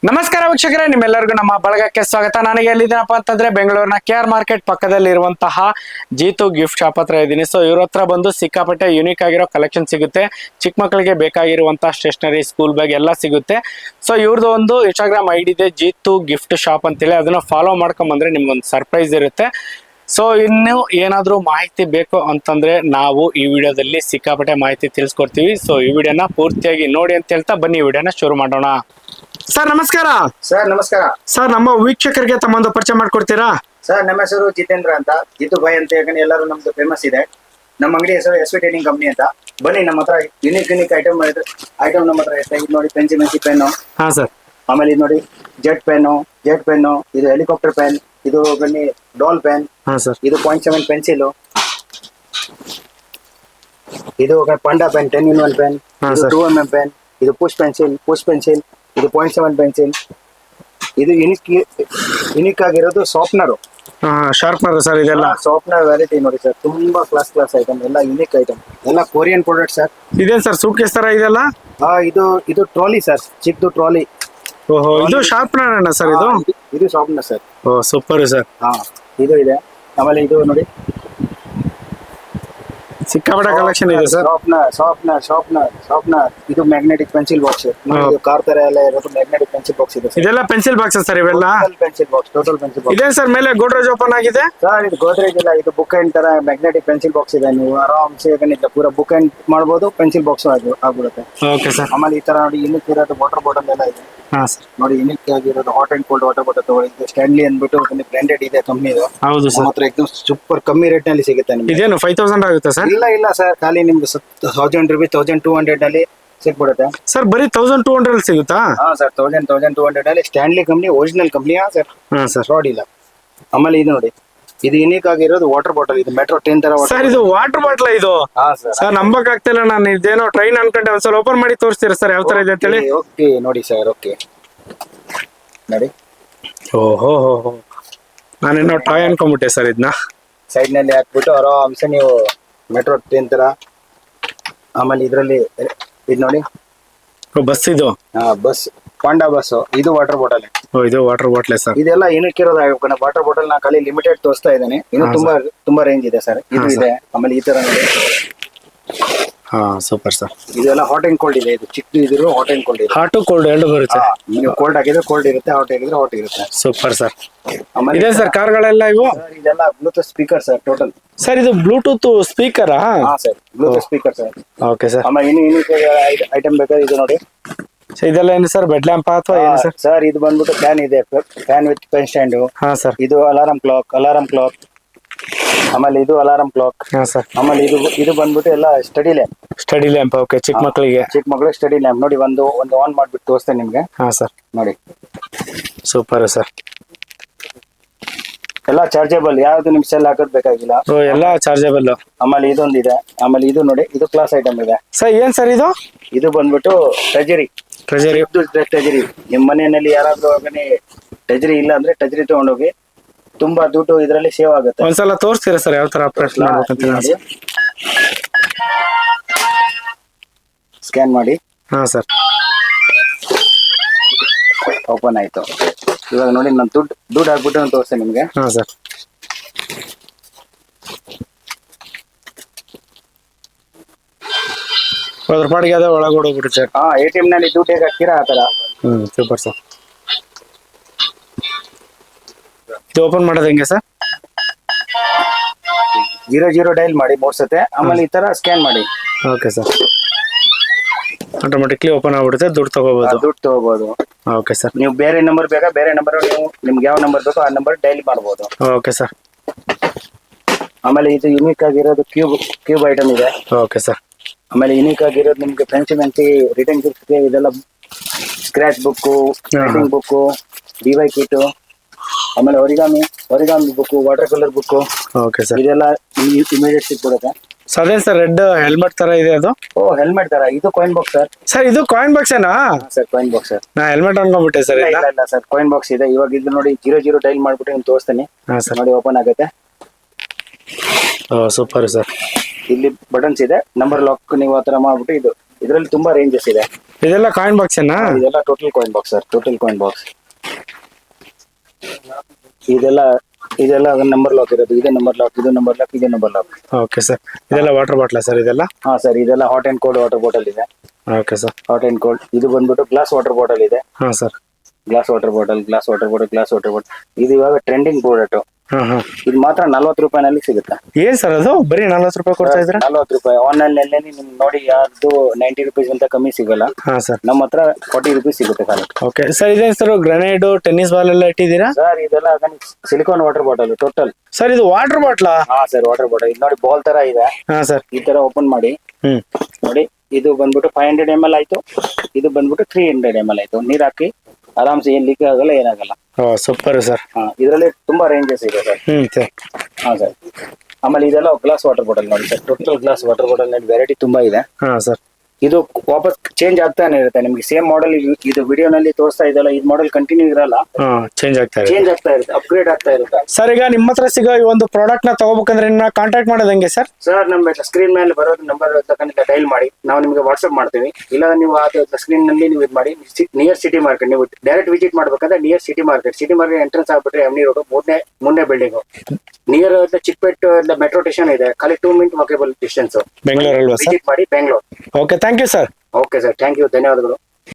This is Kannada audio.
ನಮಸ್ಕಾರ ವೀಕ್ಷಕರೇ, ನಿಮ್ಮೆಲ್ಲರಿಗೂ ನಮ್ಮ ಬಳಗಕ್ಕೆ ಸ್ವಾಗತ. ನನಗೆ ಎಲ್ಲಿದ್ದೀನಪ್ಪ ಅಂತಂದ್ರೆ ಬೆಂಗಳೂರಿನ KR ಮಾರ್ಕೆಟ್ ಪಕ್ಕದಲ್ಲಿ ಇರುವಂತಹ ಜೀತು ಗಿಫ್ಟ್ ಶಾಪ್ ಹತ್ರ ಇದ್ದೀನಿ. ಸೊ ಇವ್ರ ಹತ್ರ ಬಂದು ಸಿಕ್ಕಾಪಟ್ಟೆ ಯೂನಿಕ್ ಆಗಿರೋ ಕಲೆಕ್ಷನ್ ಸಿಗುತ್ತೆ. ಚಿಕ್ಕ ಮಕ್ಕಳಿಗೆ ಬೇಕಾಗಿರುವಂತಹ ಸ್ಟೇಷನರಿ, ಸ್ಕೂಲ್ ಬ್ಯಾಗ್ ಎಲ್ಲ ಸಿಗುತ್ತೆ. ಸೊ ಇವ್ರದ್ದು ಒಂದು ಇನ್ಸ್ಟಾಗ್ರಾಮ್ ಐಡಿ ಇದೆ, ಜೀತು ಗಿಫ್ಟ್ ಶಾಪ್ ಅಂತೇಳಿ. ಅದನ್ನ ಫಾಲೋ ಮಾಡ್ಕೊಂಡ್ ಬಂದ್ರೆ ನಿಮ್ಗೊಂದು ಸರ್ಪ್ರೈಸ್ ಇರುತ್ತೆ. ಸೊ ಇನ್ನು ಏನಾದ್ರೂ ಮಾಹಿತಿ ಬೇಕು ಅಂತಂದ್ರೆ ನಾವು ಈ ವಿಡಿಯೋದಲ್ಲಿ ಸಿಕ್ಕಾಪಟ್ಟೆ ಮಾಹಿತಿ ತಿಳಿಸ್ಕೊಡ್ತೀವಿ. ಸೊ ಈ ವಿಡಿಯೋನ ಪೂರ್ತಿಯಾಗಿ ನೋಡಿ ಅಂತ ಹೇಳ್ತಾ ಬನ್ನಿ ವಿಡಿಯೋನ ಶುರು ಮಾಡೋಣ. ಸರ್ ನಮಸ್ಕಾರ. ಸರ್ ನಮಸ್ಕಾರ. ಸರ್ ನಮ್ಮ ವೀಕ್ಷಕರಿಗೆ ತಮ್ಮೊಂದು ಪರಿಚಯ ಮಾಡ್ಕೊಡ್ತೀರಾ? ಸರ್ ನಮ್ಮ ಹೆಸರು ಜಿತೇಂದ್ರ ಅಂತ, ಜಿತು ಭಾಯ್ ಅಂತ ಹೇಳಿ ಎಲ್ಲರೂ ನಮ್ದು ಫೇಮಸ್ ಇದೆ. ನಮ್ಮ ಅಂಗಡಿ ಹೆಸರು SV ಟ್ರೇಡಿಂಗ್ ಕಂಪ್ನಿ ಅಂತ. ಬನ್ನಿ, ನಮ್ಮ ಹತ್ರ ಯುನಿಕ್ ಐಟಮ್ ನಮ್ಮ ಹತ್ರ ಇರುತ್ತೆ. ಇದು ನೋಡಿ ಪೆನ್ಸಿಲ್ ಪೆನ್ನು. ಹಾ ಸರ್. ಆಮೇಲೆ ಇದು ನೋಡಿ ಜೆಟ್ ಪೆನ್ನು, ಇದು ಹೆಲಿಕಾಪ್ಟರ್ ಪೆನ್, ಇದು ಬನ್ನಿ ಡಾಲ್ ಪೆನ್. ಹಾ ಸರ್. ಇದು 0.7 ಪೆನ್ಸಿಲ್, ಇದು panda pen 10-in-1 pen, 2mm pen, ಇದು ಪುಷ್ ಪೆನ್ಸಿಲ್, ಇದು 0.7 ಪೆನ್ಸಿಲ್. ಇದು ಯುನಿಕ್ ಆಗಿರೋದು ಶಾರ್ಪ್ನರ್. Sharpener sir. ಇದೆಲ್ಲ ಶಾರ್ಪ್ನರ್ ವೆರೈಟಿ ನೋಡಿ ಸರ್, ತುಂಬಾ ಕ್ಲಾಸ್ ಐಟಮ್, ಎಲ್ಲ ಯುನಿಕ್ ಐಟಮ್, ಎಲ್ಲ ಕೊರಿಯನ್ ಪ್ರಾಡಕ್ಟ್ ಸರ್. ಇದೇನ್ ಸರ್ ಸೂಟ್ ಕೇಸ್ ತರ ಇದೆಲ್ಲ? ಇದು ಟ್ರಾಲಿ ಸರ್, ಚಿಕ್ಕದು ಟ್ರಾಲಿ. ಓಹೋ, ಇದು ಶಾರ್ಪ್ನರ್ ಅಣ್ಣ ಸರ್? ಇದು ಶಾರ್ಪ್ನರ್ ಸರ್. ಓ ಸೂಪರ್ ಸರ್. ಇದು ಇದೆ. ಆಮೇಲೆ ಇದು ನೋಡಿ ಸಿಕ್ಕಾಪಟ್ಟೆ ಕಲೆಕ್ಷನ್ ಇದೆ ಸರ್. ಶಾರ್ಪ್ನರ್. ಇದು ಮ್ಯಾಗ್ನೆಟಿಕ್ ಪೆನ್ಸಿಲ್ ಬಾಕ್ಸ್. ಇದು ಕಾರ್ ತರ ಎಲ್ಲ ಇರೋದು ಮ್ಯಾಗ್ನೆಟಿಕ್ ಪೆನ್ಸಿಲ್ ಬಾಕ್ಸ್ ಇದೆ. ಇದೆಲ್ಲ ಪೆನ್ಸಿಲ್ ಬಾಕ್ಸ್ ಸರ್ ಇವೆಲ್ಲ? Total pencil box. ಇದೇನ್ ಸರ್ ಮೇಲೆ ಗೋಡ್ರೇಜ್ ಓಪನ್ ಆಗಿದೆ ಸರ್? ಇದು ಗೋದ್ರೇಜ್ ಇಲ್ಲ, ಇದು ಬುಕ್ ಎಂಡ್ ತರ ಮ್ಯಾಗ್ನೆಟಿಕ್ ಪೆನ್ಸಿಲ್ ಬಾಕ್ಸ್ ಇದೆ. ನೀವು ಆರಾಮ್ಸೆ ಪೂರಾ ಬುಕ್ ಎಂಡ್ ಮಾಡಬಹುದು, ಪೆನ್ಸಿಲ್ ಬಾಕ್ಸ್ ಆಗ್ಬಿಡುತ್ತೆ. Okay sir. ಆಮೇಲೆ ಈ ತರ ನೋಡಿ ಯುನಿಕ್ ಇರೋದು ವಾಟರ್ ಬಾಟಲ್ ಎಲ್ಲ ಇದೆ. ಹಾ ಸರ್. ನೋಡಿ ಯುನಿಕ್ ಆಗಿರೋದು hot and cold water bottle ತಗೊಳ್ಳಿ. ಇದು ಸ್ಟ್ಯಾನ್ಲಿ ಅಂದ್ಬಿಟ್ಟು ಬ್ರಾಂಡೆಡ್ ಇದೆ ಕಂಪ್ನಿ ಇದು. ಹೌದು ಸರ್. ಮಾತ್ರ ಎಕ್ದಮ್ ಸೂಪರ್ ಕಮ್ಮಿ ರೇಟ್ ನಲ್ಲಿ ಸಿಗುತ್ತೆ ನಿಮ್ಗೆ. ಇದೇನು 5000 ಆಗುತ್ತೆ ಸರ್? ಇಲ್ಲ ಸರ್, ಖಾಲಿ ನಿಮ್ಗೆ 1000 ರೂಪೀಸ್ 1200 ನಲ್ಲಿ ಸಿಕ್ಬಿಡುತ್ತೆ ಸರ್. ಬರೀ 1200 ಸಿಗುತ್ತಾ? ಹಾ ಸರ್, 1200 ಅಲ್ಲಿ Stanley company, original company sir. ಹಾ ಸರ್. ಫ್ರಾಡ್ ಇಲ್ಲ. ಆಮೇಲೆ ಇದು ನೋಡಿ, ಇದು ಯುನಿಕ್ ಆಗಿರೋದು ವಾಟರ್ ಬಾಟಲ್. ಇದು ಮೆಟ್ರೋ 10 ತರ ಸರ್. ಇದು ವಾಟರ್ ಬಾಟಲ್ ಇದು? ಹಾ ಸರ್. ಸರ್ ನಂಬಕ್ ಆಗ್ತಿಲ್ಲ, ನಾನು ಇದೇನೋ ಟ್ರೈನ್ ಅನ್ಕೊಂಡೆ. ಒಂದ್ಸಲ ಓಪನ್ ಮಾಡಿ ತೋರಿಸ್ತೀರಾ ಸರ್ ಯಾವ ತರ ಇದೆ ಅಂತೇಳಿ? ಓಕೆ ನೋಡಿ ಸರ್. ಓಕೆ ನೋಡಿ. ಓಹೋ, ನಾನೇನೋ ಟಾಯ್ ಅನ್ಕೊಂಡ್ಬಿಟ್ಟೆ ಸರ್. ಇದನ್ನ ಸೈಡ್ ನಲ್ಲಿ ಹಾಕ್ಬಿಟ್ಟು ಆರಾಮ್ಸೆ ನೀವು ಮೆಟ್ರೋ 10 ತರ. ಆಮೇಲೆ ಇದರಲ್ಲಿ ಇದು ನೋಡಿ ಬಸ್. ಇದು ಬಸ್, ಪಾಂಡಾ ಬಸ್. ಇದು ವಾಟರ್ ಬಾಟಲ್. ಇದು ವಾಟರ್ ಬಾಟ್ಲೆ ಸರ್. ಇದೆಲ್ಲ ಏನಕ್ಕೆ ಇರೋದು ವಾಟರ್ ಬಾಟಲ್ ನಾ ಖಾಲಿ ಲಿಮಿಟೆಡ್ ತೋರಿಸ್ತಾ ಇದ್ದೇನೆ. ಇನ್ನು ತುಂಬಾ ರೇಂಜ್ ಇದೆ ಸರ್. ಇದು ಇದೆ. ಆಮೇಲೆ ಈ ತರ ನೋಡಿ. ಹಾ ಸೂಪರ್ ಸರ್. ಇದೆಲ್ಲ ಹಾಟ್ ಅಂಡ್ ಕೋಲ್ಡ್ ಇದೆ. ಇದು ಚಿಕ್ಕದು ಇದ್ರು ಹಾಟ್ ಅಂಡ್ ಕೋಲ್ಡ್ ಇದೆ. ಹಾಟು ಕೋಲ್ಡ್ ಎರಡು ಬರುತ್ತೆ. ನೀವು ಕೋಲ್ಡ್ ಆಗಿದ್ರೆ ಕೋಲ್ಡ್ ಇರುತ್ತೆ, ಹಾಟ್ ಆಗಿದ್ರೆ ಹಾಟ್ ಇರುತ್ತೆ. Super sir. ಆಮೇಲೆ ಇದೆ ಸರ್ ಕಾರ್ಗಳೆಲ್ಲ ಇವು? ಇದೆಲ್ಲ Bluetooth speaker sir total. Sir ಇದು ಬ್ಲೂಟೂತ್ ಸ್ಪೀಕರಾ? ಹಾ sir, Bluetooth speaker sir. Okay sir. ಆಮೇಲೆ ಇನ್ನು ಐಟಮ್ ಬೇಕಾದ್ರೆ ಇದು ನೋಡಿ. ಇದೆಲ್ಲ ಏನು ಸರ್, ಬೆಡ್ ಲ್ಯಾಂಪ್ ಅಥವಾ ಏನು ಸರ್? ಸರ್ ಇದು ಬಂದ್ಬಿಟ್ಟು ಫ್ಯಾನ್ ಇದೆ, ಫ್ಯಾನ್ ವಿತ್ ಪೆನ್ ಸ್ಟ್ಯಾಂಡ್. ಹಾ ಸರ್. ಇದು ಅಲಾರಂ ಕ್ಲಾಕ್. ಆಮೇಲೆ ಇದು ಅಲಾರಂ ಕ್ಲಾಕ್. ಹಾ ಸರ್. ಆಮೇಲೆ ಇದು ಬಂದ್ಬಿಟ್ಟು ಎಲ್ಲ ಸ್ಟಡಿ ಲ್ಯಾಂಪ್. ಓಕೆ, ಚಿಕ್ಕ ಮಕ್ಕಳಿಗೆ ಸ್ಟಡಿ ಲ್ಯಾಂಪ್. ನೋಡಿ ಒಂದು ಆನ್ ಮಾಡ್ಬಿಟ್ಟು ತೋರಿಸ್ತೇನೆ ನಿಮ್ಗೆ. ಹಾ ಸರ್. ನೋಡಿ ಸೂಪರ್ ಸರ್. ಎಲ್ಲ ಚಾರ್ಜೇಬಲ್, ಯಾವ್ದು ನಿಮ್ ಸೆಲ್ ಹಾಕೋದ್ ಬೇಕಾಗಿಲ್ಲ. ಎಲ್ಲ ಚಾರ್ಜಬಲ್. ಆಮೇಲೆ ಇದೊಂದಿದೆ. ಆಮೇಲೆ ಇದು ನೋಡಿ, ಇದು ಕ್ಲಾಸ್ ಐಟಮ್ ಇದೆ ಸರ್. ಏನ್ ಸರ್ ಇದು? ಇದು ಬಂದ್ಬಿಟ್ಟು ಟ್ರೆಜರಿ. ನಿಮ್ ಮನೆಯಲ್ಲಿ ಯಾರಾದ್ರೂ ಟ್ರೆಜರಿ ಇಲ್ಲ ಅಂದ್ರೆ ಟ್ರೆಜರಿ ತಗೊಂಡೋಗಿ, ತುಂಬಾ ದುಡ್ಡು ಇದರಲ್ಲಿ ಸೇವ್ ಆಗುತ್ತೆ. ಒಂದ್ಸಲ ತೋರಿಸ್ತೀರಾ ಸರ್ ಯಾವ ತರ ಆಪರೇಷನ್ ಮಾಡ್ಬೇಕಂತ? ಸ್ಕ್ಯಾನ್ ಮಾಡಿ. ಹಾ ಸರ್. ಓಪನ್ ಆಯ್ತು. ಇವಾಗ ನೋಡಿ, ನಾನು ದುಡ್ಡು ಹಾಕ್ಬಿಟ್ಟು ನಾನು ತೋರಿಸ್ತೇನೆ ನಿಮ್ಗೆ. ಹಾ ಸರ್. ಅದ್ರ ಪಾಡಿಗೆ ಅದೇ ಒಳಗೆ ಹೋಗ್ಬಿಟ್ಟು ಸರ್. ATM ನಲ್ಲಿ ದುಡ್ಡು ಹೇಗೆ ಹಾಕ್ತೀರಾ ಆ ತರ. Super sir. ಇದು ಓಪನ್ ಮಾಡೋದು ಹೆಂಗೆ ಸರ್? 00 ಡೈಲ್ ಮಾಡಿ 3 ಸತೆ. ಆಮೇಲೆ ಈ ತರ ಸ್ಕ್ಯಾನ್ ಮಾಡಿ. Okay sir. ಆಟೋಮೆಟಿಕ್ಲಿ ಓಪನ್ ಆಗ್ಬಿಡುತ್ತೆ, ದುಡ್ಡು ತಗೋಬಹುದು. Okay sir. ನೀವು ಬೇರೆ ನಂಬರ್ ಬೇಕಾ, ಬೇರೆ ನಂಬರ್ ನಿಮ್ಗೆ ಯಾವ ನಂಬರ್ ಬೇಕೋ ಆ ನಂಬರ್ ಡೈಲ್ ಮಾಡಬಹುದು. Okay sir. ಆಮೇಲೆ ಇದು ಯುನಿಕ್ ಆಗಿರೋದು ಕ್ಯೂಬ್ ಐಟಮ್ ಇದೆ. Okay sir. ಆಮೇಲೆ ಯುನಿಕ್ ಆಗಿರೋದು ನಿಮ್ಗೆ ಫ್ರೆಂಡ್ಸ್ ರಿಟರ್ನ್ ಗಿಫ್ಟ್ ಇದೆಲ್ಲ scratch book, writing book, DY kit, ಆಮೇಲೆ origami book, water colour book. Okay sir. ಇದೆಲ್ಲ ಇಮಿಡಿಯೇಟ್ ಸಿಕ್ಬಿಡುತ್ತೆ. ಅದೇನ್ ಸರ್ ರೆಡ್ ಹೆಲ್ಮೆಟ್ ತರ ಇದೆ ಅದು? ಹೆಲ್ಮೆಟ್ ತರ. ಇದು ಕಾಯಿನ್ ಬಾಕ್ಸ್ ಸರ್. ಸರ್ ಇದು ಕಾಯಿನ್ ಬಾಕ್ಸ್ ಏನಾ? Sir coin box sir. ನಾ ಹೆಲ್ಮೆಟ್ ಅನ್ಕೊಂಡ್ಬಿಟ್ಟೆ ಸರ್. ಇಲ್ಲ ಸರ್, ಕಾಯಿನ್ ಬಾಕ್ಸ್ ಇದೆ. ಇವಾಗ ಇದು ನೋಡಿ 00 ಡೈಲ್ ಮಾಡ್ಬಿಟ್ಟು ನಿಮ್ಗೆ ತೋರಿಸ್ತೇನೆ. ನೋಡಿ, ಓಪನ್ ಆಗುತ್ತೆ. Super sir. ಇಲ್ಲಿ ಬಟನ್ಸ್ ಇದೆ, ನಂಬರ್ ಲಾಕ್ ನೀವು ಆತರ ಮಾಡ್ಬಿಟ್ಟು. ಇದರಲ್ಲಿ ತುಂಬಾ ರೇಂಜಸ್ ಇದೆ. ಇದೆಲ್ಲ ಕಾಯಿನ್ ಬಾಕ್ಸ್ ಇದೆಲ್ಲ total coin box sir, total coin box. ಇದೆಲ್ಲ ನಂಬರ್ ಲಾಕ್ ಇರೋದು. ಇದೆ ನಂಬರ್ ಲಾಕ್, ಇದು ನಂಬರ್ ಲಾಕ್, ಇದು ನಂಬರ್ ಲಾಕ್. Okay sir. ಇದೆಲ್ಲ ವಾಟರ್ ಬಾಟ್ಲಾ ಸರ್ ಇದೆಲ್ಲ? ಹಾ ಸರ್, ಇದೆಲ್ಲ hot and cold water bottle ಇದೆ. Okay sir. Hot and cold. ಇದು ಬಂದ್ಬಿಟ್ಟು ಗ್ಲಾಸ್ ವಾಟರ್ ಬಾಟಲ್ ಇದೆ. ಹಾ sir. Glass water bottle, glass water bottle, glass water bottle. ಇದು ಇವಾಗ ಟ್ರೆಂಡಿಂಗ್ ಪ್ರಾಡಕ್ಟ್. ಹಾ ಹಾ. ಇದು ಮಾತ್ರ 40 ರೂಪಾಯಿನಲ್ಲಿ ಸಿಗುತ್ತೆ. ಏನ್ ಸರ್ ಅದು ಬರೀ 40 ರೂಪಾಯಿ ಕೊಡ್ತಾ ಇದ್ರ? 40 ರೂಪಾಯಿ. ಆನ್ಲೈನ್ ನಲ್ಲಿ ನಿಮ್ಗೆ ನೋಡಿ ಯಾರ್ದು 90 ರೂಪೀಸ್ ಅಂತ ಕಮ್ಮಿ ಸಿಗಲ್ಲ. ಹಾ ಸರ್. ನಮ್ಮ ಹತ್ರ 40 ರೂಪೀಸ್ ಸಿಗುತ್ತೆ ಖಾಲಿ. Okay sir. ಇದೇನ್ ಸರ್ ಗ್ರೆನೇಡ್, ಟೆನ್ನಿಸ್ ಬಾಲ್ ಎಲ್ಲ ಇಟ್ಟಿದ್ದೀರಾ ಸರ್? ಇದೆಲ್ಲ silicon water bottle total. Sir ಇದು ವಾಟರ್ ಬಾಟ್ಲಾ? ಹಾ ಸರ್, ವಾಟರ್ ಬಾಟಲ್. ಇದು ನೋಡಿ ಬಾಲ್ ತರ ಇದೆ. ಹಾ ಸರ್. ಈ ತರ ಓಪನ್ ಮಾಡಿ ನೋಡಿ. ಇದು ಬಂದ್ಬಿಟ್ಟು 500 ml ಆಯ್ತು. ಇದು ಬಂದ್ಬಿಟ್ಟು 300 ml ಆಯ್ತು. ನೀರ್ ಹಾಕಿ ಆರಾಮ್ಸೆ, ಏನ್ ಲೀಕ್ ಆಗಲ್ಲ, ಏನಾಗಲ್ಲ. Super sir. ಇದರಲ್ಲಿ ತುಂಬಾ ರೇಂಜಸ್ ಇದೆ ಸರ್. ಸರ್. ಹಾ ಸರ್. ಆಮೇಲೆ ಇದೆಲ್ಲ ಗ್ಲಾಸ್ ವಾಟರ್ ಬಾಟಲ್ ನೋಡಿ sir. Total glass water bottle ನಲ್ಲಿ ವೆರೈಟಿ ತುಂಬಾ ಇದೆ. ಹಾ ಸರ್. ಇದು ವಾಪಸ್ ಚೇಂಜ್ ಆಗ್ತಾನೆ ಇರುತ್ತೆ ನಿಮ್ಗೆ. ಸೇಮ್ ಮಾಡೆಲ್ ಇದು ವಿಡಿಯೋನಲ್ಲಿ ತೋರಿಸ್ತಾ ಇದೆಲ್ಲ, ಇದು ಮಾಡೆಲ್ ಕಂಟಿನ್ಯೂ ಇರಲ್ಲ, ಚೇಂಜ್ ಆಗ್ತಾ ಇದೆ. ಚೇಂಜ್ ಆಗ್ತಾ ಇರುತ್ತೆ, ಅಪ್ಗ್ರೇಡ್ ಆಗ್ತಾ ಇರುತ್ತೆ. ಸರ್ ಈಗ ನಿಮ್ಮ ಹತ್ರ ಸಿಗೋ ಈ ಒಂದು ಪ್ರಾಡಕ್ಟ್ ನ ತಗೋಬೇಕಂದ್ರೆ ನಿನ್ನ ಕಾಂಟ್ಯಾಕ್ಟ್ ಮಾಡೋದು ಹೆಂಗೆ ಸರ್? ಸರ್, ನಮ್ಮ ಸ್ಕ್ರೀನ್ ಮೇಲೆ ಬರೋದು ನಂಬರ್ ತಗೊಂಡಿಲ್ಲ, ಡೈಲ್ ಮಾಡಿ ನಾವು ನಿಮಗೆ ವಾಟ್ಸ್ಆಪ್ ಮಾಡ್ತೀವಿ. ಇಲ್ಲ ನೀವು ಸ್ಕ್ರೀನ್ ನಲ್ಲಿ ನೀವು ಇದು ಮಾಡಿ. ನಿಯರ್ ಸಿಟಿ ಮಾರ್ಕೆಟ್ ನೀವು ಡೈರೆಕ್ಟ್ ವಿಸಿಟ್ ಮಾಡ್ಬೇಕಂದ್ರೆ ನಿಯರ್ ಸಿಟಿ ಮಾರ್ಕೆಟ್ ಎಂಟ್ರೆನ್ಸ್ ಆಗ್ಬಿಟ್ರೆ ಎಮ್ನಿ ರೋಡ್ ಮೂರನೇ building. Near Chickpet metro station ಇದೆ. ಖಾಲಿ 2 ಮಿನಿಟ್ ವಾಕೇಬಲ್ ಡಿಸ್ಟೆನ್ಸ್. ಬೆಂಗಳೂರು ಅಲ್ವಾ ಸರ್? ವಿಸಿಟ್ ಮಾಡಿ, Bengaluru. Okay, thank you sir. Okay sir, thank you, ಧನ್ಯವಾದಗಳು.